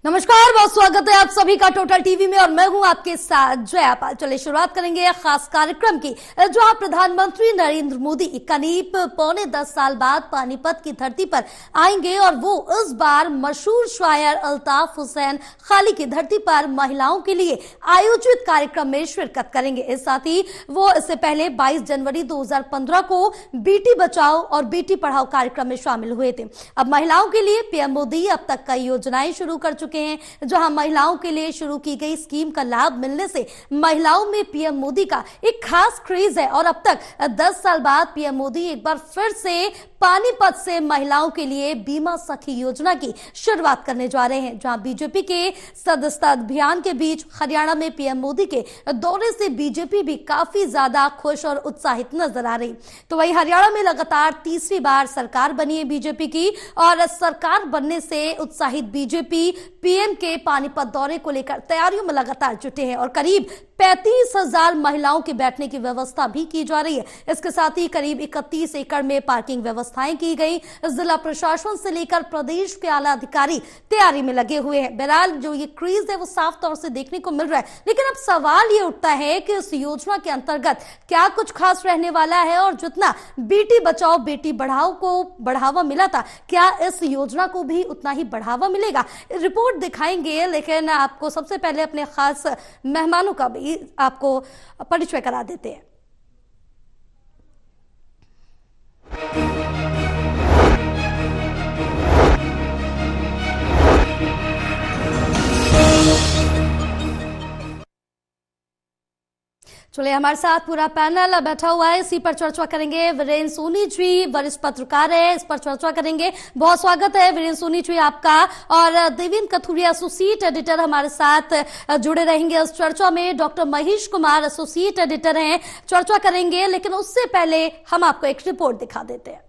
नमस्कार, बहुत स्वागत है आप सभी का टोटल टीवी में और मैं हूं आपके साथ जया पाल। चलिए शुरुआत करेंगे खास कार्यक्रम की, जहां प्रधानमंत्री नरेंद्र मोदी करीब पौने 10 साल बाद पानीपत की धरती पर आएंगे और वो इस बार मशहूर शायर अल्ताफ हुसैन खाली की धरती पर महिलाओं के लिए आयोजित कार्यक्रम में शिरकत करेंगे। इस साथ ही वो इससे पहले 22 जनवरी 2015 को बेटी बचाओ और बेटी पढ़ाओ कार्यक्रम में शामिल हुए थे। अब महिलाओं के लिए पीएम मोदी अब तक कई योजनाएं शुरू कर चुके हैं, जहां महिलाओं के लिए शुरू की गई स्कीम का लाभ मिलने से महिलाओं में पीएम मोदी का एक खास क्रेज है और अब तक 10 साल बाद पीएम मोदी एक बार फिर से पानीपत से महिलाओं के लिए बीमा सखी योजना की शुरुआत करने जा रहे हैं। जहां बीजेपी के सदस्यता अभियान के बीच हरियाणा में पीएम मोदी के दौरे से बीजेपी भी काफी ज्यादा खुश और उत्साहित नजर आ रही। तो वही हरियाणा में लगातार तीसरी बार सरकार बनी है बीजेपी की और सरकार बनने से उत्साहित बीजेपी पीएम के पानीपत दौरे को लेकर तैयारियों में लगातार जुटे हैं और करीब 35,000 महिलाओं के बैठने की व्यवस्था भी की जा रही है। इसके साथ ही करीब 31 एकड़ में पार्किंग व्यवस्थाएं की गई। जिला प्रशासन से लेकर प्रदेश के आला अधिकारी तैयारी में लगे हुए हैं। बहरहाल जो ये क्रेज है वो साफ तौर से देखने को मिल रहा है, लेकिन अब सवाल ये उठता है कि इस योजना के अंतर्गत क्या कुछ खास रहने वाला है और जितना बेटी बचाओ बेटी पढ़ाओ को बढ़ावा मिला था, क्या इस योजना को भी उतना ही बढ़ावा मिलेगा? रिपोर्ट दिखाएंगे, लेकिन आपको सबसे पहले अपने खास मेहमानों का भी आपको परिचय करा देते हैं। चलिए, हमारे साथ पूरा पैनल बैठा हुआ है, इसी पर चर्चा करेंगे। वीरेंद्र सोनी जी वरिष्ठ पत्रकार है, इस पर चर्चा करेंगे। बहुत स्वागत है वीरेंद्र सोनी जी आपका। और देवेंद्र कथुरिया एसोसिएट एडिटर हमारे साथ जुड़े रहेंगे इस चर्चा में। Doctor Mahesh Kumar associate editor हैं, चर्चा करेंगे। लेकिन उससे पहले हम आपको एक रिपोर्ट दिखा देते हैं।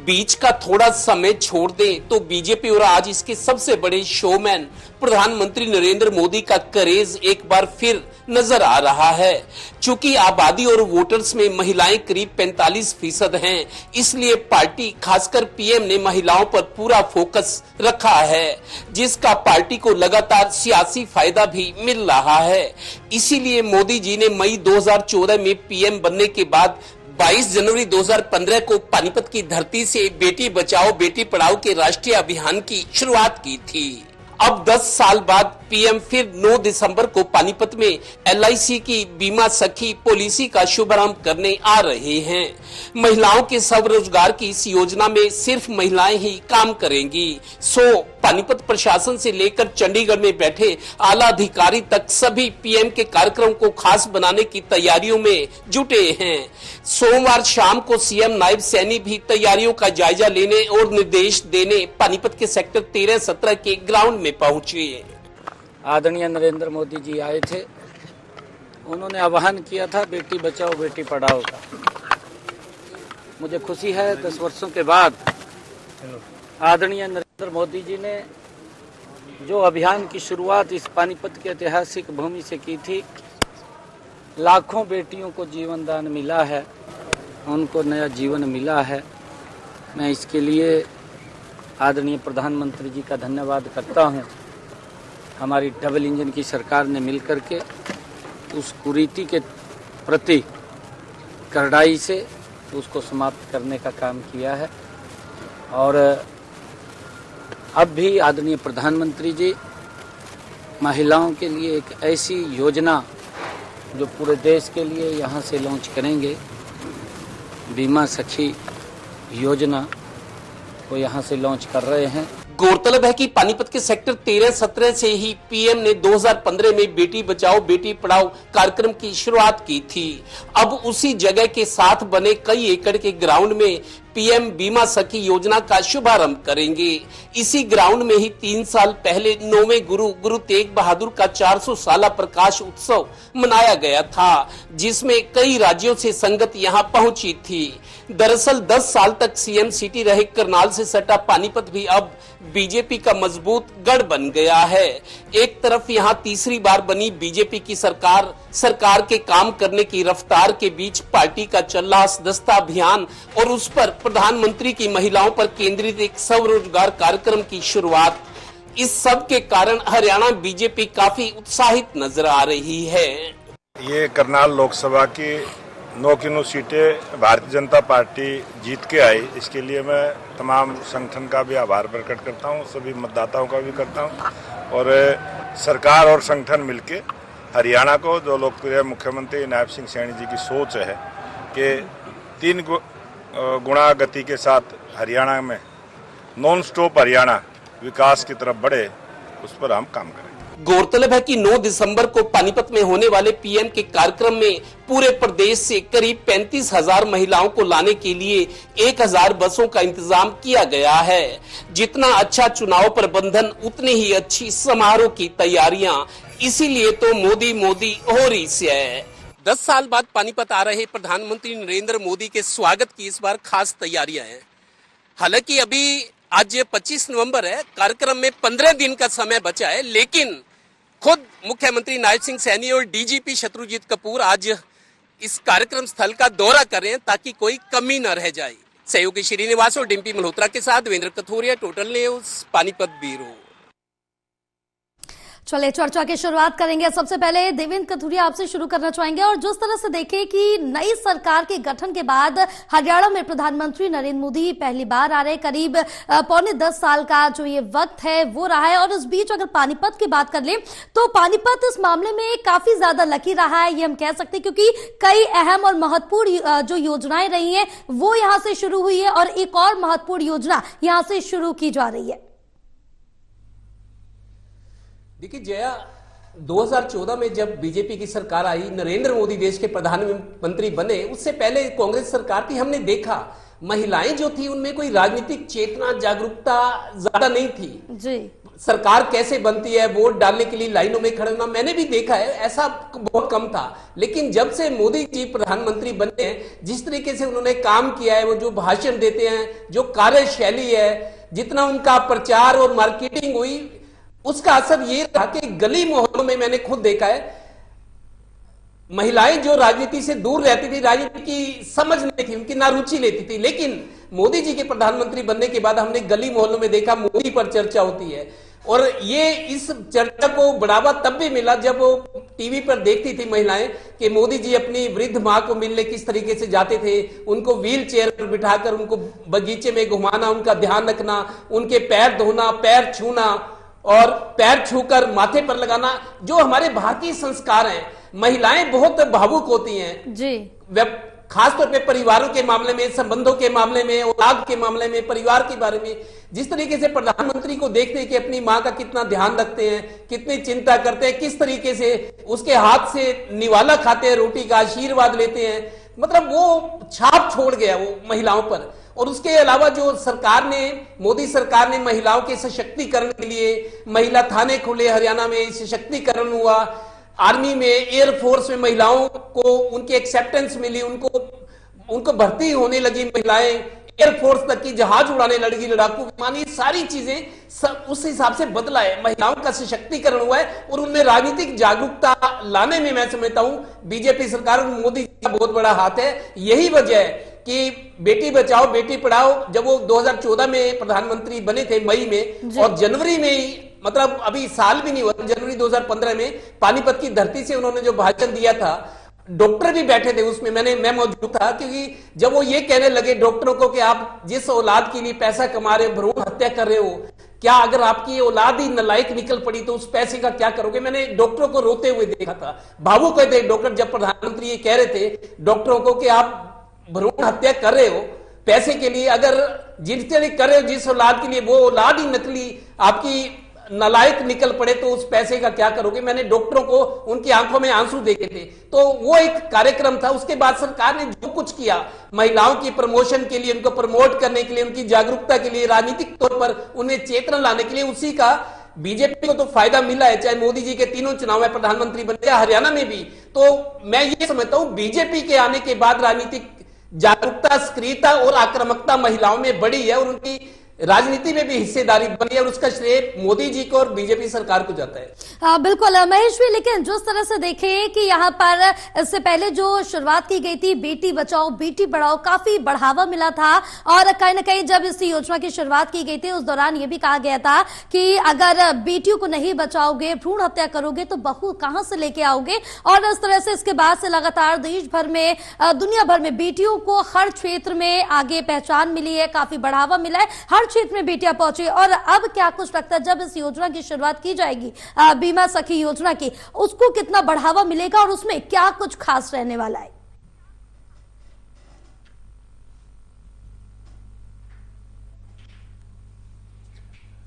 बीच का थोड़ा समय छोड़ दें तो बीजेपी और आज इसके सबसे बड़े शोमैन प्रधानमंत्री नरेंद्र मोदी का क्रेज एक बार फिर नजर आ रहा है। चूंकि आबादी और वोटर्स में महिलाएं करीब 45% हैं, इसलिए पार्टी खासकर पीएम ने महिलाओं पर पूरा फोकस रखा है, जिसका पार्टी को लगातार सियासी फायदा भी मिल रहा है। इसीलिए मोदी जी ने मई 2014 में पीएम बनने के बाद 22 जनवरी 2015 को पानीपत की धरती से बेटी बचाओ बेटी पढ़ाओ के राष्ट्रीय अभियान की शुरुआत की थी। अब 10 साल बाद पीएम फिर 9 दिसंबर को पानीपत में एलआईसी की बीमा सखी पॉलिसी का शुभारंभ करने आ रहे हैं। महिलाओं के स्वरोजगार की इस योजना में सिर्फ महिलाएं ही काम करेंगी। पानीपत प्रशासन से लेकर चंडीगढ़ में बैठे आला अधिकारी तक सभी पीएम के कार्यक्रम को खास बनाने की तैयारियों में जुटे हैं। सोमवार शाम को सीएम नायब सैनी भी तैयारियों का जायजा लेने और निर्देश देने पानीपत के सेक्टर 13-17 के ग्राउंड में पहुंचे। आदरणीय नरेंद्र मोदी जी आए थे, उन्होंने आह्वान किया था बेटी बचाओ बेटी पढ़ाओ का। मुझे खुशी है 10 वर्षों के बाद आदरणीय नरेंद्र मोदी जी ने जो अभियान की शुरुआत इस पानीपत के ऐतिहासिक भूमि से की थी, लाखों बेटियों को जीवन दान मिला है, उनको नया जीवन मिला है। मैं इसके लिए आदरणीय प्रधानमंत्री जी का धन्यवाद करता हूं। हमारी डबल इंजन की सरकार ने मिलकर के उस कुरीति के प्रति कड़ाई से उसको समाप्त करने का काम किया है और अब भी आदरणीय प्रधानमंत्री जी महिलाओं के लिए एक ऐसी योजना जो पूरे देश के लिए यहाँ से लॉन्च करेंगे, बीमा सखी योजना को यहाँ से लॉन्च कर रहे हैं। गौरतलब है कि पानीपत के सेक्टर 13-17 से ही पीएम ने 2015 में बेटी बचाओ बेटी पढ़ाओ कार्यक्रम की शुरुआत की थी। अब उसी जगह के साथ बने कई एकड़ के ग्राउंड में पीएम बीमा सखी योजना का शुभारंभ करेंगे। इसी ग्राउंड में ही 3 साल पहले 9वें गुरु तेग बहादुर का 400 साला प्रकाश उत्सव मनाया गया था, जिसमें कई राज्यों से संगत यहां पहुंची थी। दरअसल 10 साल तक सीएम सिटी रहे करनाल से सटा पानीपत भी अब बीजेपी का मजबूत गढ़ बन गया है। एक तरफ यहां तीसरी बार बनी बीजेपी की सरकार के काम करने की रफ्तार के बीच पार्टी का चल रहा सदस्यता अभियान और उस पर प्रधानमंत्री की महिलाओं पर केंद्रित एक स्वरोजगार कार्यक्रम की शुरुआत, इस सब के कारण हरियाणा बीजेपी काफी उत्साहित नजर आ रही है। ये करनाल लोकसभा की 9 की 9 सीटें भारतीय जनता पार्टी जीत के आई, इसके लिए मैं तमाम संगठन का भी आभार प्रकट करता हूँ, सभी मतदाताओं का भी करता हूँ। और सरकार और संगठन मिलके हरियाणा को, जो लोकप्रिय मुख्यमंत्री नायब सिंह सैनी जी की सोच है कि 3 गुणा गति के साथ हरियाणा में नॉन स्टॉप हरियाणा विकास की तरफ बढ़े, उस पर हम काम करें। गौरतलब है कि 9 दिसंबर को पानीपत में होने वाले पीएम के कार्यक्रम में पूरे प्रदेश से करीब 35,000 महिलाओं को लाने के लिए 1,000 बसों का इंतजाम किया गया है। जितना अच्छा चुनाव प्रबंधन, उतनी ही अच्छी समारोह की तैयारियां, इसीलिए तो मोदी मोदी हो रही है। 10 साल बाद पानीपत आ रहे प्रधानमंत्री नरेंद्र मोदी के स्वागत की इस बार खास तैयारियां हैं। हालांकि अभी आज 25 नवंबर है, कार्यक्रम में 15 दिन का समय बचा है, लेकिन खुद मुख्यमंत्री नायब सिंह सैनी और डीजीपी शत्रुजीत कपूर आज इस कार्यक्रम स्थल का दौरा कर रहे हैं ताकि कोई कमी न रह जाए। सहयोगी श्रीनिवास और डिम्पी मल्होत्रा के साथ Devendra Kathoria, total news, Panipat bureau. चलिए चर्चा की शुरुआत करेंगे। सबसे पहले देवेंद्र कथुरिया, आपसे शुरू करना चाहेंगे। और जिस तरह से देखें कि नई सरकार के गठन के बाद हरियाणा में प्रधानमंत्री नरेंद्र मोदी पहली बार आ रहे, करीब 9.25 साल का जो ये वक्त है वो रहा है। और इस बीच अगर पानीपत की बात कर लें तो पानीपत इस मामले में काफी ज्यादा लकी रहा है, ये हम कह सकते हैं, क्योंकि कई अहम और महत्वपूर्ण जो योजनाएं रही हैं वो यहां से शुरू हुई है और एक और महत्वपूर्ण योजना यहां से शुरू की जा रही है। देखिए जया, 2014 में जब बीजेपी की सरकार आई, नरेंद्र मोदी देश के प्रधानमंत्री बने, उससे पहले कांग्रेस सरकार थी, हमने देखा महिलाएं जो थी उनमें कोई राजनीतिक चेतना, जागरूकता ज्यादा नहीं थी जी। सरकार कैसे बनती है, वोट डालने के लिए लाइनों में खड़े होना मैंने भी देखा है, ऐसा बहुत कम था। लेकिन जब से मोदी जी प्रधानमंत्री बने हैं, जिस तरीके से उन्होंने काम किया है, वो जो भाषण देते हैं, जो कार्यशैली है, जितना उनका प्रचार और मार्केटिंग हुई, उसका असर ये रहा कि गली मोहल्लों में मैंने खुद देखा है, महिलाएं जो राजनीति से दूर रहती थी, राजनीति की समझ नहीं थी, उनकी ना रुचि लेती थी, लेकिन मोदी जी के प्रधानमंत्री बनने के बाद हमने गली मोहल्लों में देखा मोदी पर चर्चा होती है। और ये इस चर्चा को बढ़ावा तब भी मिला जब वो टीवी पर देखती थी महिलाएं कि मोदी जी अपनी वृद्ध मां को मिलने किस तरीके से जाते थे, उनको व्हील चेयर पर बिठाकर उनको बगीचे में घुमाना, उनका ध्यान रखना, उनके पैर धोना, पैर छूना और पैर छूकर माथे पर लगाना, जो हमारे भारतीय संस्कार हैं। महिलाएं बहुत भावुक होती हैं जी, खासतौर पे परिवारों के मामले में, संबंधों के मामले में, औलाद के मामले में, परिवार के बारे में। जिस तरीके से प्रधानमंत्री को देखते हैं कि अपनी मां का कितना ध्यान रखते हैं, कितनी चिंता करते हैं, किस तरीके से उसके हाथ से निवाला खाते हैं, रोटी का आशीर्वाद लेते हैं, मतलब वो छाप छोड़ गया वो महिलाओं पर। और उसके अलावा जो सरकार ने, मोदी सरकार ने महिलाओं के सशक्तिकरण के लिए महिला थाने खुले, हरियाणा में सशक्तिकरण हुआ, आर्मी में, एयरफोर्स में महिलाओं को उनकी एक्सेप्टेंस मिली, उनको भर्ती होने लगी महिलाएं, एयरफोर्स तक की जहाज उड़ाने लगी, लड़ाकू विमान, ये सारी चीजें उस हिसाब से बदला है, महिलाओं का सशक्तिकरण हुआ है। और उनमें राजनीतिक जागरूकता लाने में मैं समझता हूं बीजेपी सरकार और मोदी का बहुत बड़ा हाथ है। यही वजह है कि बेटी बचाओ बेटी पढ़ाओ, जब वो 2014 में प्रधानमंत्री बने थे मई में, और जनवरी में ही, मतलब अभी साल भी नहीं हुआ, जनवरी 2015 में पानीपत की धरती से उन्होंने जो भाषण दिया था, डॉक्टर भी बैठे थे उसमें, मैं मौजूद था, क्योंकि जब वो ये कहने लगे डॉक्टरों को कि आप जिस औलाद के लिए पैसा कमा रहे हो, भ्रूण हत्या कर रहे हो, क्या अगर आपकी औलाद ही नालायक निकल पड़ी तो उस पैसे का क्या करोगे। मैंने डॉक्टरों को रोते हुए देखा था, भावुक हुए थे डॉक्टर, जब प्रधानमंत्री ये कह रहे थे डॉक्टरों को कि आप भ्रूण हत्या कर रहे हो पैसे के लिए, अगर जिसके कर रहे हो जिस औलाद के लिए, वो औलाद ही नकली आपकी नालायक निकल पड़े तो उस पैसे का क्या करोगे। मैंने डॉक्टरों को उनकी आंखों में आंसू देखे थे। तो वो एक कार्यक्रम था। उसके बाद सरकार ने जो कुछ किया महिलाओं की प्रमोशन के लिए, उनको प्रमोट करने के लिए, उनकी जागरूकता के लिए, राजनीतिक तौर पर उन्हें चेतना लाने के लिए, उसी का बीजेपी को तो फायदा मिला है। चाहे मोदी जी के 3 चुनाव में प्रधानमंत्री बने, हरियाणा में भी। तो मैं ये समझता हूं बीजेपी के आने के बाद राजनीतिक जागरूकता, सक्रियता और आक्रामकता महिलाओं में बढ़ी है और उनकी राजनीति में भी हिस्सेदारी बनी और उसका श्रेय मोदी जी को और बीजेपी सरकार को जाता है। बिल्कुल महेश भी, लेकिन जिस तरह से देखें कि यहाँ पर इससे पहले जो शुरुआत की गई थी बेटी बचाओ बेटी पढ़ाओ, काफी बढ़ावा मिला था और कहीं ना कहीं जब इस योजना की शुरुआत की गई थी उस दौरान ये भी कहा गया था कि अगर बेटियों को नहीं बचाओगे, भ्रूण हत्या करोगे तो बहू कहां से लेके आओगे। और इस तरह से इसके बाद से लगातार देश भर में, दुनिया भर में बेटियों को हर क्षेत्र में आगे पहचान मिली है, काफी बढ़ावा मिला है, हर क्षेत्र में बेटियां पहुंची। और अब क्या कुछ लगता है जब इस योजना की शुरुआत की जाएगी, बीमा सखी योजना की, उसको कितना बढ़ावा मिलेगा और उसमें क्या कुछ खास रहने वाला है?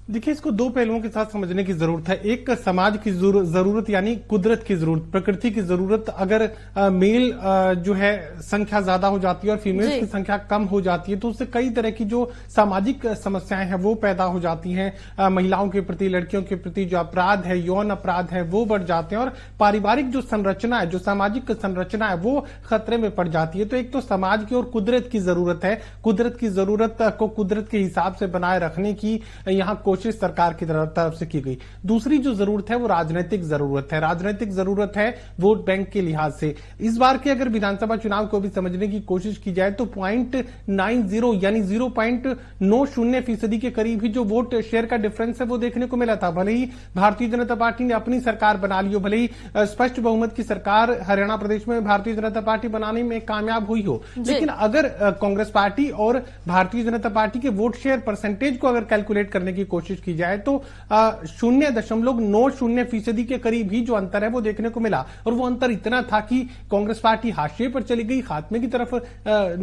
देखिए, इसको दो पहलुओं के साथ समझने की जरूरत है। एक समाज की जरूरत यानी कुदरत की जरूरत, प्रकृति की जरूरत। अगर मेल जो है संख्या ज्यादा हो जाती है और फीमेल की संख्या कम हो जाती है तो उससे कई तरह की जो सामाजिक समस्याएं हैं वो पैदा हो जाती हैं। महिलाओं के प्रति, लड़कियों के प्रति जो अपराध है, यौन अपराध है, वो बढ़ जाते हैं और पारिवारिक जो संरचना है, जो सामाजिक संरचना है, वो खतरे में पड़ जाती है। तो एक तो समाज की और कुदरत की जरूरत है। कुदरत की जरूरत को कुदरत के हिसाब से बनाए रखने की यहाँ कोशिश सरकार की तरफ से की गई। दूसरी जो जरूरत है वो राजनीतिक जरूरत है। राजनीतिक जरूरत है वोट बैंक के लिहाज से। इस बार के अगर विधानसभा चुनाव को भी समझने की कोशिश की जाए तो 0.90 यानी 0.90% के करीब ही जो वोट शेयर का डिफरेंस है वो देखने को मिला था। भले ही भारतीय जनता पार्टी ने अपनी सरकार बना ली हो, भले ही स्पष्ट बहुमत की सरकार हरियाणा प्रदेश में भारतीय जनता पार्टी बनाने में कामयाब हुई हो, लेकिन अगर कांग्रेस पार्टी और भारतीय जनता पार्टी के वोट शेयर परसेंटेज को अगर कैलकुलेट करने की कोशिश की जाए तो 0.90% के करीब ही जो अंतर है वो देखने को मिला। और वो अंतर इतना था कि कांग्रेस पार्टी हाशिए पर चली गई, खात्मे की तरफ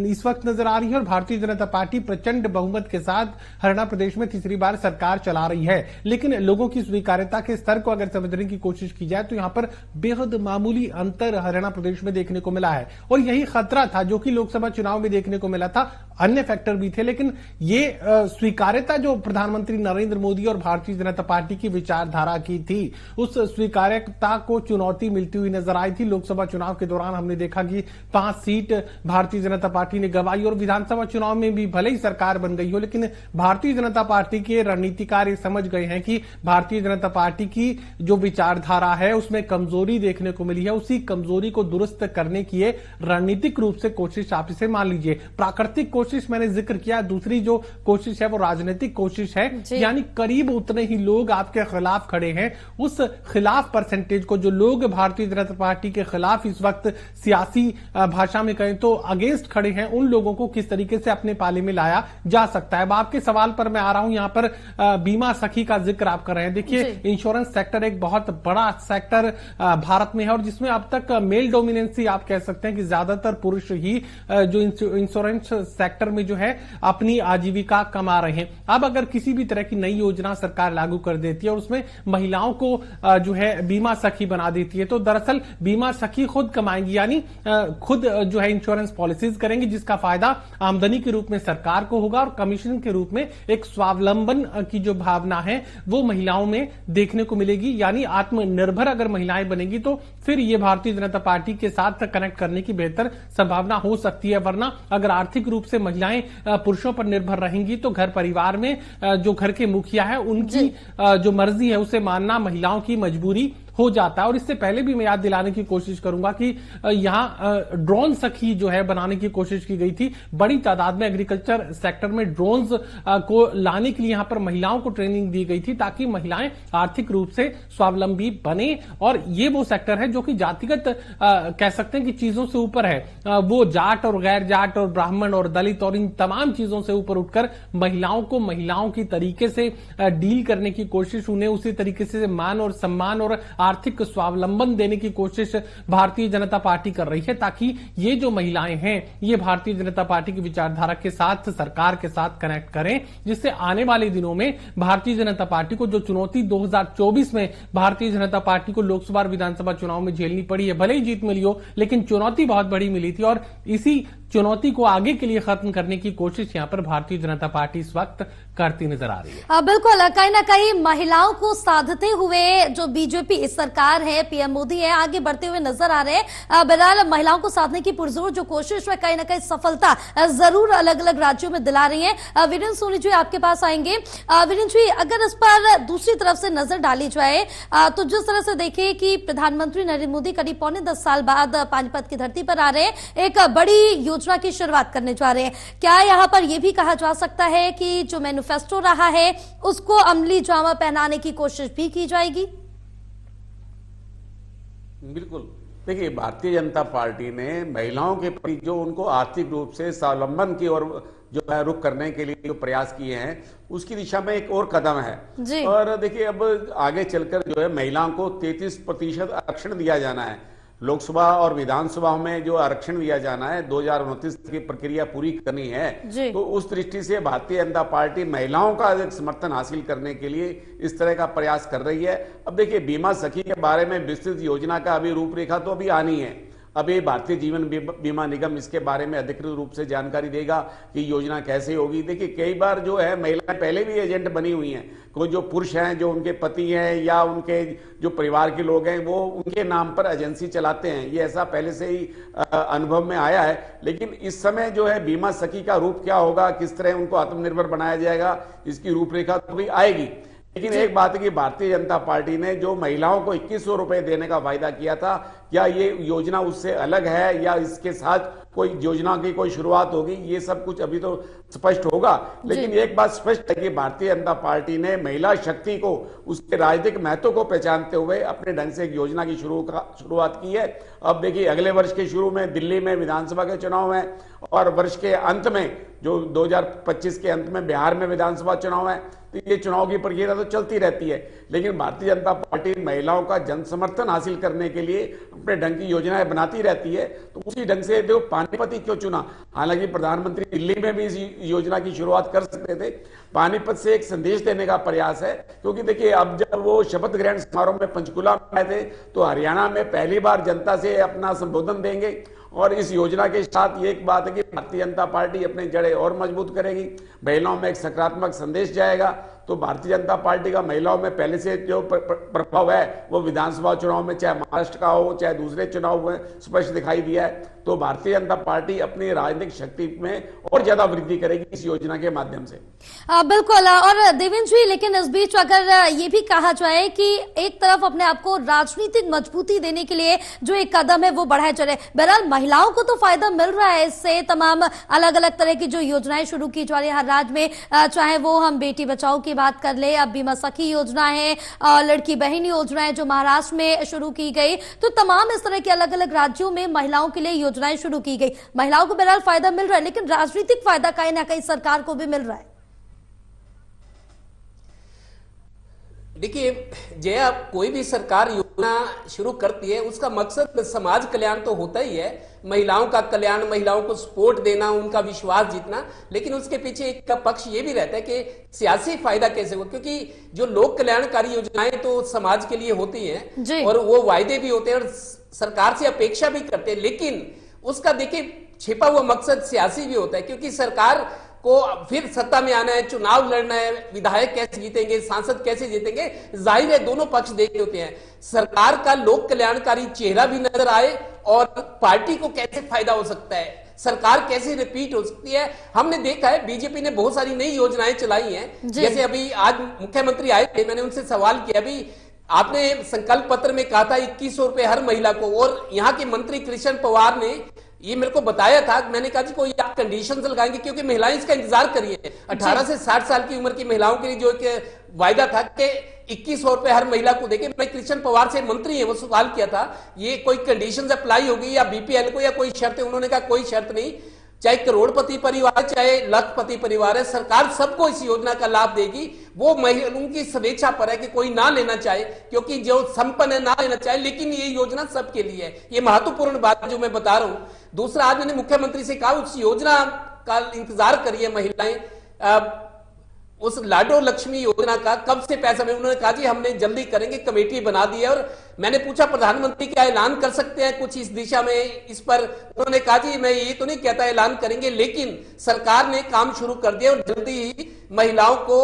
इस वक्त नजर आ रही है और भारतीय जनता पार्टी प्रचंड बहुमत के साथ हरियाणा प्रदेश में तीसरी बार सरकार चला रही है। लेकिन लोगों की स्वीकार्यता के स्तर को अगर समझने की कोशिश की जाए तो यहां पर बेहद मामूली अंतर हरियाणा प्रदेश में देखने को मिला है और यही खतरा था जो कि लोकसभा चुनाव में देखने को मिला था। अन्य फैक्टर भी थे, लेकिन ये स्वीकार्यता जो प्रधानमंत्री नरेंद्र मोदी और भारतीय जनता पार्टी की विचारधारा की थी, उस स्वीकार्यता को चुनौती मिलती हुई नजर आई थी। लोकसभा चुनाव के दौरान हमने देखा कि 5 सीट भारतीय जनता पार्टी ने गंवाई और विधानसभा चुनाव में भी भले ही सरकार बन गई हो, लेकिन भारतीय जनता पार्टी के रणनीतिकार ये समझ गए हैं कि भारतीय जनता पार्टी की जो विचारधारा है उसमें कमजोरी देखने को मिली है। उसी कमजोरी को दुरुस्त करने की रणनीतिक रूप से कोशिश आप इसे मान लीजिए। प्राकृतिक कोशिश मैंने जिक्र किया, दूसरी जो कोशिश है वो राजनीतिक कोशिश है, यानी करीब उतने ही लोग आपके खिलाफ खड़े हैं। उस खिलाफ परसेंटेज को, जो लोग भारतीय जनता पार्टी के खिलाफ इस वक्त सियासी भाषा में कहें तो अगेंस्ट खड़े हैं, उन लोगों को किस तरीके से अपने पाले में लाया जा सकता है। अब आपके सवाल पर मैं आ रहा हूं, यहां पर बीमा सखी का जिक्र आप कर रहे हैं। देखिए, इंश्योरेंस सेक्टर एक बहुत बड़ा सेक्टर भारत में है और जिसमें अब तक मेल डोमिनेंसी आप कह सकते हैं कि ज्यादातर पुरुष ही जो इंश्योरेंस सेक्टर में जो है अपनी आजीविका कमा रहे हैं। अब अगर किसी भी तरह की नई योजना सरकार लागू कर देती है और उसमें महिलाओं को जो है बीमा सखी बना देती है तो दरअसल बीमा सखी खुद कमाएंगी, यानी खुद जो है इंश्योरेंस पॉलिसीज करेंगी, जिसका फायदा आमदनी के रूप में सरकार को होगा और कमीशन के रूप में एक स्वावलंबन की जो भावना है वो महिलाओं में देखने को मिलेगी। यानी आत्मनिर्भर अगर महिलाएं बनेंगी तो फिर ये भारतीय जनता पार्टी के साथ कनेक्ट करने की बेहतर संभावना हो सकती है। वरना अगर आर्थिक रूप से महिलाएं पुरुषों पर निर्भर रहेंगी तो घर परिवार में जो घर के मुखिया है उनकी जो मर्जी है उसे मानना महिलाओं की मजबूरी हो जाता है। और इससे पहले भी मैं याद दिलाने की कोशिश करूंगा कि यहां ड्रोन सखी जो है बनाने की कोशिश की गई थी। बड़ी तादाद में एग्रीकल्चर सेक्टर में ड्रोन्स को लाने के लिए यहां पर महिलाओं को ट्रेनिंग दी गई थी ताकि महिलाएं आर्थिक रूप से स्वावलंबी बने। और ये वो सेक्टर है जो कि जातिगत कह सकते हैं कि चीजों से ऊपर है। वो जाट और गैर जाट और ब्राह्मण और दलित और इन तमाम चीजों से ऊपर उठकर महिलाओं को महिलाओं की तरीके से डील करने की कोशिश, उन्हें उसी तरीके से मान और सम्मान और आर्थिक स्वावलंबन देने की कोशिश भारतीय जनता पार्टी कर रही है ताकि ये जो महिलाएं हैं ये भारतीय जनता पार्टी की विचारधारा के साथ, सरकार के साथ कनेक्ट करें, जिससे आने वाले दिनों में भारतीय जनता पार्टी को जो चुनौती 2024 में भारतीय जनता पार्टी को लोकसभा और विधानसभा चुनाव में झेलनी पड़ी है, भले ही जीत मिली हो लेकिन चुनौती बहुत बड़ी मिली थी और इसी चुनौती को आगे के लिए खत्म करने की कोशिश यहाँ पर भारतीय जनता पार्टी इस वक्त करती नजर आ रही है। बिल्कुल, कहीं ना कहीं महिलाओं को साधते हुए जो बीजेपी सरकार है, पीएम मोदी है, आगे बढ़ते हुए नजर आ रहे हैं। बहरहाल महिलाओं को साधने की पुरजोर जो कोशिश है, कहीं ना कहीं सफलता जरूर अलग अलग राज्यों में दिला रही है। वीरेंद्र सोनी जी आपके पास आएंगे। वीरेंद्र जी, अगर इस पर दूसरी तरफ से नजर डाली जाए तो जिस तरह से देखें कि प्रधानमंत्री नरेंद्र मोदी करीब पौने 10 साल बाद पानीपत की धरती पर आ रहे हैं, एक बड़ी योजना की शुरुआत करने जा रहे हैं, क्या यहाँ पर यह भी कहा जा सकता है कि जो मैनिफेस्टो रहा है उसको अमली जामा पहनाने की कोशिश भी की जाएगी? बिल्कुल, देखिए भारतीय जनता पार्टी ने महिलाओं के प्रति जो उनको आर्थिक रूप से स्वावलंबन की ओर जो है रुख करने के लिए जो प्रयास किए हैं उसकी दिशा में एक और कदम है जी। और देखिए अब आगे चलकर जो है महिलाओं को 33% आरक्षण दिया जाना है। लोकसभा और विधानसभा में जो आरक्षण दिया जाना है 2029 की प्रक्रिया पूरी करनी है, तो उस दृष्टि से भारतीय जनता पार्टी महिलाओं का समर्थन हासिल करने के लिए इस तरह का प्रयास कर रही है। अब देखिए बीमा सखी के बारे में विस्तृत योजना का अभी रूपरेखा तो अभी आनी है। अभी भारतीय जीवन बीमा निगम इसके बारे में अधिकृत रूप से जानकारी देगा कि योजना कैसे होगी। देखिए कई बार जो है महिलाएं पहले भी एजेंट बनी हुई हैं, कोई जो पुरुष हैं जो उनके पति हैं या उनके जो परिवार के लोग हैं वो उनके नाम पर एजेंसी चलाते हैं, ये ऐसा पहले से ही अनुभव में आया है। लेकिन इस समय जो है बीमा सखी का रूप क्या होगा, किस तरह उनको आत्मनिर्भर बनाया जाएगा, इसकी रूपरेखा तो भी आएगी। लेकिन एक बात है कि भारतीय जनता पार्टी ने जो महिलाओं को 2100 रुपए देने का वायदा किया था, क्या ये योजना उससे अलग है या इसके साथ कोई योजना की कोई शुरुआत होगी, ये सब कुछ अभी तो स्पष्ट होगा। लेकिन एक बात स्पष्ट है कि भारतीय जनता पार्टी ने महिला शक्ति को उसके राजनीतिक महत्व को पहचानते हुए अपने ढंग से एक योजना की शुरुआत की है। अब देखिए अगले वर्ष के शुरू में दिल्ली में विधानसभा के चुनाव है और वर्ष के अंत में जो 2025 के अंत में बिहार में विधानसभा चुनाव है, तो ये चुनाव की प्रक्रिया तो चलती रहती है। लेकिन भारतीय जनता पार्टी महिलाओं का जन समर्थन हासिल करने के लिए अपने ढंग की योजनाएं बनाती रहती है। तो उसी ढंग से देखो पानीपत ही क्यों चुना, हालांकि प्रधानमंत्री दिल्ली में भी इस योजना की शुरुआत कर सकते थे। पानीपत से एक संदेश देने का प्रयास है, क्योंकि देखिए अब जब वो शपथ ग्रहण समारोह में पंचकुला में आए थे तो हरियाणा में पहली बार जनता से अपना संबोधन देंगे। और इस योजना के साथ ये एक बात है कि भारतीय जनता पार्टी अपनी जड़ें और मजबूत करेगी, महिलाओं में एक सकारात्मक संदेश जाएगा। तो भारतीय जनता पार्टी का महिलाओं में पहले से जो प्रभाव है वो विधानसभा चुनाव में चाहे महाराष्ट्र का हो चाहे दूसरे चुनाव में स्पष्ट दिखाई दिया है। तो भारतीय जनता पार्टी अपनी राजनीतिक शक्ति में और ज्यादा वृद्धि करेगी इस योजना के माध्यम से। बिल्कुल। और देवेंद्र जी, लेकिन इस बीच अगर ये भी कहा जाए कि एक तरफ अपने आप को राजनीतिक मजबूती देने के लिए जो एक कदम है वो बढ़ाए जा रहे हैं, बहरहाल महिलाओं को तो फायदा मिल रहा है इससे, तमाम अलग अलग तरह की जो योजनाएं शुरू की जा रही है हर राज्य में, चाहे वो हम बेटी बचाओ की बात कर ले, अब बीमा सखी योजना है, लड़की बहन योजना है जो महाराष्ट्र में शुरू की गई, तो तमाम इस तरह के अलग अलग राज्यों में महिलाओं के लिए योजनाएं शुरू की गई। महिलाओं को बहरहाल फायदा मिल रहा है, लेकिन राजनीतिक फायदा कहीं ना कहीं सरकार को भी मिल रहा है। देखिए जया, कोई भी सरकार योजना शुरू करती है उसका मकसद समाज कल्याण तो होता ही है, महिलाओं का कल्याण, महिलाओं को सपोर्ट देना, उनका विश्वास जीतना। लेकिन उसके पीछे एक का पक्ष ये भी रहता है कि सियासी फायदा कैसे हो, क्योंकि जो लोक कल्याणकारी योजनाएं तो समाज के लिए होती हैं और वो वायदे भी होते हैं और सरकार से अपेक्षा भी करते हैं, लेकिन उसका देखिए छिपा हुआ मकसद सियासी भी होता है, क्योंकि सरकार को फिर सत्ता में आना है, चुनाव लड़ना है, विधायक कैसे जीतेंगे, सांसद कैसे जीतेंगे, जाहिर है दोनों पक्ष देखे होते हैं। सरकार का लोक कल्याणकारी चेहरा भी नजर आए और पार्टी को कैसे फायदा हो सकता है, सरकार कैसे रिपीट हो सकती है। हमने देखा है बीजेपी ने बहुत सारी नई योजनाएं चलाई हैं, जैसे अभी आज मुख्यमंत्री आए थे, मैंने उनसे सवाल किया, अभी आपने संकल्प पत्र में कहा था 2100 रुपए हर महिला को, और यहाँ के मंत्री कृष्ण पवार ने ये मेरे को बताया था। मैंने कहा जी कोई आप कंडीशंस लगाएंगे, क्योंकि महिलाएं इसका इंतजार करिए। 18 से 60 साल की उम्र की महिलाओं के लिए जो एक वायदा था कि 2100 रुपए हर महिला को देके, मैं कृष्ण पवार से मंत्री है वो सवाल किया था ये कोई कंडीशंस अप्लाई होगी या बीपीएल को या कोई शर्त है, उन्होंने कहा कोई शर्त नहीं, चाहे करोड़पति परिवार चाहे लखपति परिवार है, सरकार सबको इस योजना का लाभ देगी। वो महिलाओं की स्वेच्छा पर है कि कोई ना लेना चाहे, क्योंकि जो संपन्न है ना लेना चाहे, लेकिन ये योजना सबके लिए है। ये महत्वपूर्ण बात जो मैं बता रहा हूं। दूसरा, आज मैंने मुख्यमंत्री से कहा उस योजना का इंतजार करिए महिलाएं, उस लाडो लक्ष्मी योजना का कब से पैसा में, उन्होंने कहा जी हमने जल्दी करेंगे, कमेटी बना दी है। और मैंने पूछा प्रधानमंत्री क्या ऐलान कर सकते हैं कुछ इस दिशा में, इस पर उन्होंने कहा जी मैं ये तो नहीं कहता ऐलान करेंगे, लेकिन सरकार ने काम शुरू कर दिया और जल्दी ही महिलाओं को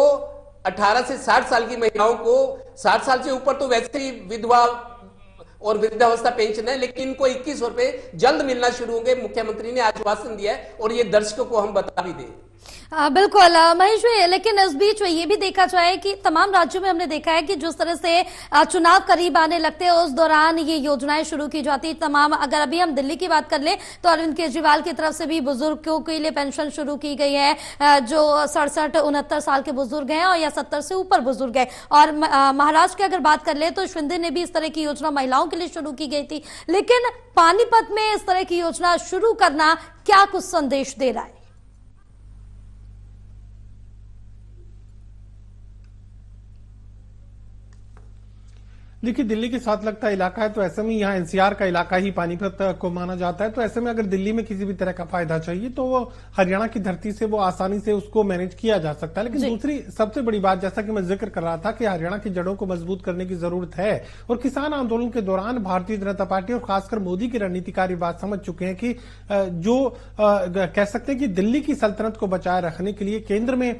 18 से 60 साल की महिलाओं को, 60 साल से ऊपर तो वैसे ही विधवा और वृद्धावस्था पेंशन है, लेकिन इनको 21 रुपए जल्द मिलना शुरू होंगे। मुख्यमंत्री ने आश्वासन दिया है और ये दर्शकों को हम बता भी दें। बिल्कुल महेश जी, लेकिन इस बीच ये भी देखा जाए कि तमाम राज्यों में हमने देखा है कि जिस तरह से चुनाव करीब आने लगते हैं उस दौरान ये योजनाएं शुरू की जाती तमाम। अगर अभी हम दिल्ली की बात कर ले तो अरविंद केजरीवाल की तरफ से भी बुजुर्गों के लिए पेंशन शुरू की गई है, जो 67-69 साल के बुजुर्ग हैं और या 70 से ऊपर बुजुर्ग हैं। और महाराष्ट्र की अगर बात कर ले तो शिंदे ने भी इस तरह की योजना महिलाओं के लिए शुरू की गई थी। लेकिन पानीपत में इस तरह की योजना शुरू करना क्या कुछ संदेश दे रहा है? देखिए, दिल्ली के साथ लगता इलाका है तो ऐसे में यहाँ एनसीआर का इलाका ही पानीपत को माना जाता है। तो ऐसे में अगर दिल्ली में किसी भी तरह का फायदा चाहिए तो वो हरियाणा की धरती से वो आसानी से उसको मैनेज किया जा सकता है। लेकिन दूसरी सबसे बड़ी बात, जैसा कि मैं जिक्र कर रहा था कि हरियाणा की जड़ों को मजबूत करने की जरूरत है। और किसान आंदोलन के दौरान भारतीय जनता पार्टी और खासकर मोदी की रणनीतिकार बात समझ चुके हैं कि जो कह सकते हैं कि दिल्ली की सल्तनत को बचाए रखने के लिए, केंद्र में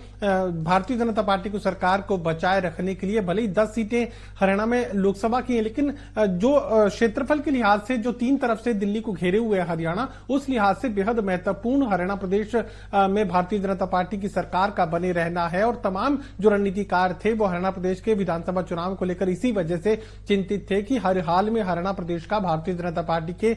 भारतीय जनता पार्टी को, सरकार को बचाए रखने के लिए भले ही 10 सीटें हरियाणा में लोकसभा की है, लेकिन जो क्षेत्रफल के लिहाज से जो 3 तरफ से दिल्ली को घेरे हुए है हरियाणा, उस लिहाज से बेहद महत्वपूर्ण हरियाणा प्रदेश में भारतीय जनता पार्टी की सरकार का बने रहना है। और तमाम जो रणनीतिकार थे वो हरियाणा प्रदेश के विधानसभा चुनाव को लेकर इसी वजह से चिंतित थे कि हर हाल में हरियाणा प्रदेश का भारतीय जनता पार्टी के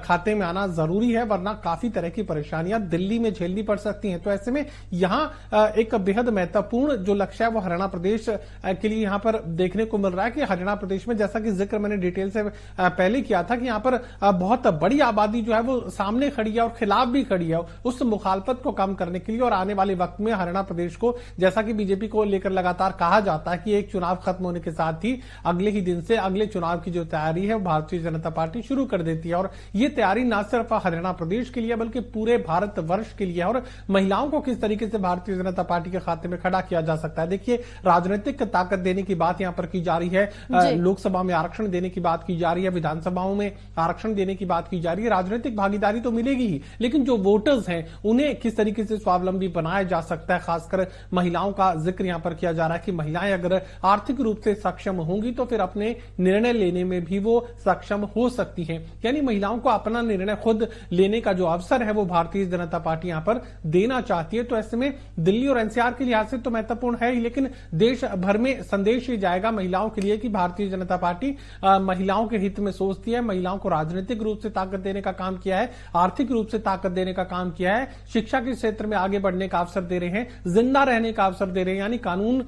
खाते में आना जरूरी है, वरना काफी तरह की परेशानियां दिल्ली में झेलनी पड़ सकती हैं। तो ऐसे में यहां एक बेहद महत्वपूर्ण जो लक्ष्य है वो हरियाणा प्रदेश के लिए यहां पर देखने को मिल रहा है कि हरियाणा प्रदेश में, जैसा कि जिक्र मैंने डिटेल से पहले किया था, कि यहां पर बहुत बड़ी आबादी जो है वो सामने खड़ी है और खिलाफ भी खड़ी है उस मुखालफत को कम करने के लिए। और आने वाले वक्त में हरियाणा प्रदेश को, जैसा कि बीजेपी को लेकर लगातार कहा जाता है कि एक चुनाव खत्म होने के साथ ही अगले ही दिन से अगले चुनाव की जो तैयारी है वो भारतीय जनता पार्टी शुरू कर देती है। और ये तैयारी न सिर्फ हरियाणा प्रदेश के लिए बल्कि पूरे भारत वर्ष के लिए। और महिलाओं को किस तरीके से भारतीय जनता पार्टी के खाते में खड़ा किया जा सकता है। देखिए, राजनीतिक ताकत देने की बात यहां पर की जा रही है, लोकसभा में आरक्षण देने की बात की जा रही है, विधानसभाओं में आरक्षण देने की बात की जा रही है। राजनीतिक भागीदारी तो मिलेगी ही, लेकिन जो वोटर्स हैं उन्हें किस तरीके से स्वावलंबी बनाया जा सकता है। खासकर महिलाओं का जिक्र यहां पर किया जा रहा है कि महिलाएं अगर आर्थिक रूप से सक्षम होंगी तो फिर अपने निर्णय लेने में भी वो सक्षम हो सकती हैं। यानी महिलाओं को अपना निर्णय खुद लेने का जो अवसर है वो भारतीय जनता पार्टी यहां पर देना चाहती है। तो ऐसे में दिल्ली और एनसीआर के लिहाज से तो महत्वपूर्ण है ही, लेकिन देश भर में संदेश ये जाएगा महिलाओं के लिए कि भारतीय जनता पार्टी महिलाओं के हित में सोचती है। महिलाओं को राजनीतिक रूप से ताकत देने का काम किया है, आर्थिक रूप से ताकत देने का काम किया है, शिक्षा के क्षेत्र में आगे बढ़ने का अवसर दे रहे हैं, जिंदा रहने का अवसर दे रहे हैं। यानी कानून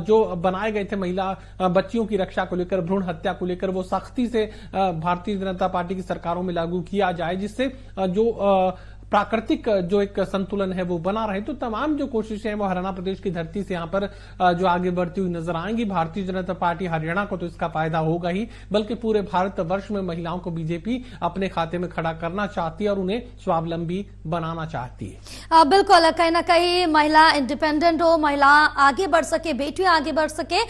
जो बनाए गए थे महिला बच्चियों की रक्षा को लेकर, भ्रूण हत्या को लेकर, वो सख्ती से भारतीय जनता पार्टी की सरकारों में लागू किया जाए, जिससे जो प्राकृतिक जो एक संतुलन है वो बना रहे। तो तमाम जो कोशिशें हैं वो हरियाणा प्रदेश की धरती से यहाँ पर जो आगे बढ़ती हुई नजर आएंगी। भारतीय जनता पार्टी हरियाणा को तो इसका फायदा होगा ही, बल्कि पूरे भारत वर्ष में महिलाओं को बीजेपी अपने खाते में खड़ा करना चाहती है और उन्हें स्वावलंबी बनाना चाहती है। बिल्कुल, कहीं ना कहीं महिला इंडिपेंडेंट हो, महिला आगे बढ़ सके, बेटियां आगे बढ़ सके,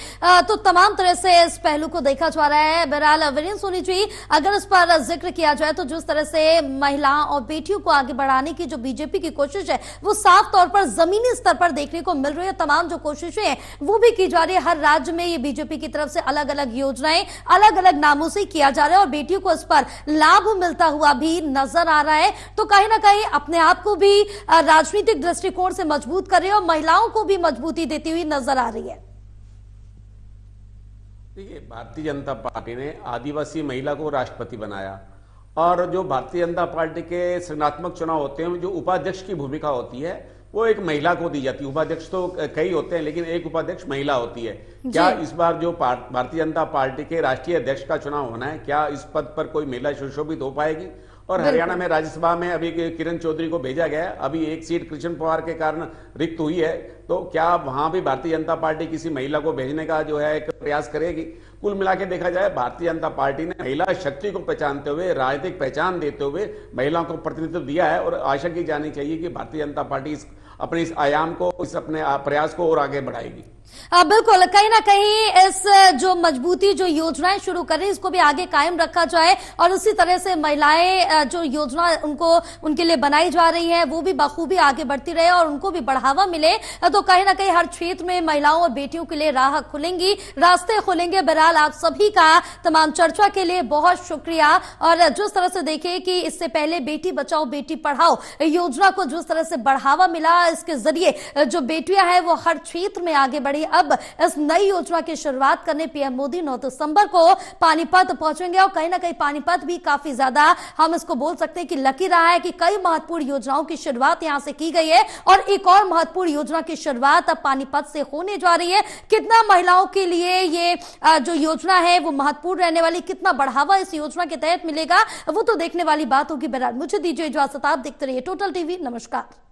तो तमाम तरह से इस पहलू को देखा जा रहा है। बहरहाल वीरेंद्र सोनी जी, अगर इस पर जिक्र किया जाए तो जिस तरह से महिला और बेटियों को आगे बढ़ाने की जो बीजेपी की कोशिश है वो साफ तौर पर जमीनी स्तर पर देखने को मिल रही है। तमाम जो कोशिशें हैं वो भी की जा रही है। हर राज्य में ये बीजेपी की तरफ से अलग अलग योजनाएं अलग अलग नामों से किया जा रहा है और बेटियों को इस पर लाभ मिलता हुआ भी नजर आ रहा है। तो कहीं ना कहीं अपने आप को भी राजनीतिक दृष्टिकोण से मजबूत कर रही है और महिलाओं को भी मजबूती देती हुई नजर आ रही है। देखिए, भारतीय जनता पार्टी ने आदिवासी महिला को राष्ट्रपति बनाया और जो भारतीय जनता पार्टी के सृजनात्मक चुनाव होते हैं जो उपाध्यक्ष की भूमिका होती है वो एक महिला को दी जाती है। उपाध्यक्ष तो कई होते हैं लेकिन एक उपाध्यक्ष महिला होती है। क्या इस बार जो भारतीय जनता पार्टी के राष्ट्रीय अध्यक्ष का चुनाव होना है, क्या इस पद पर कोई महिला सुशोभित हो पाएगी? और हरियाणा में राज्यसभा में अभी किरण चौधरी को भेजा गया है, अभी एक सीट कृष्ण पवार के कारण रिक्त हुई है, तो क्या वहां भी भारतीय जनता पार्टी किसी महिला को भेजने का जो है एक प्रयास करेगी? कुल मिला के देखा जाए भारतीय जनता पार्टी ने महिला शक्ति को पहचानते हुए, राजनीतिक पहचान देते हुए महिलाओं को प्रतिनिधित्व दिया है और आशा की जानी चाहिए कि भारतीय जनता पार्टी इस अपने इस आयाम को, इस अपने प्रयास को और आगे बढ़ाएगी। बिल्कुल, कहीं ना कहीं इस जो मजबूती जो योजनाएं शुरू कर रही है इसको भी आगे कायम रखा जाए और उसी तरह से महिलाएं जो योजना उनके लिए बनाई जा रही है वो भी बखूबी आगे बढ़ती रहे और उनको भी बढ़ावा मिले, तो कहीं ना कहीं हर क्षेत्र में महिलाओं और बेटियों के लिए राह खुलेंगी, रास्ते खुलेंगे। बहरहाल आप सभी का तमाम चर्चा के लिए बहुत शुक्रिया। और जिस तरह से देखिए कि इससे पहले बेटी बचाओ बेटी पढ़ाओ योजना को जिस तरह से बढ़ावा मिला, इसके जरिए जो बेटियां हैं वो हर क्षेत्र में आगे बढ़ी। अब इस नई योजना की शुरुआत करने पीएम मोदी 9 दिसंबर को पानीपत पहुंचेंगे और कहीं ना कहीं पानीपत भी काफी ज्यादा हम इसको बोल सकते हैं कि लकी रहा है कि कई महत्वपूर्ण योजनाओं की शुरुआत यहां से की गई है और एक और महत्वपूर्ण योजना की शुरुआत अब पानीपत से होने जा रही है। कितना महिलाओं के लिए ये जो योजना है वो महत्वपूर्ण रहने वाली, कितना बढ़ावा इस योजना के तहत मिलेगा वो तो देखने वाली बात होगी। बहरहाल मुझे दीजिए इजाजत, आप देखते रहिए टोटल टीवी। नमस्कार।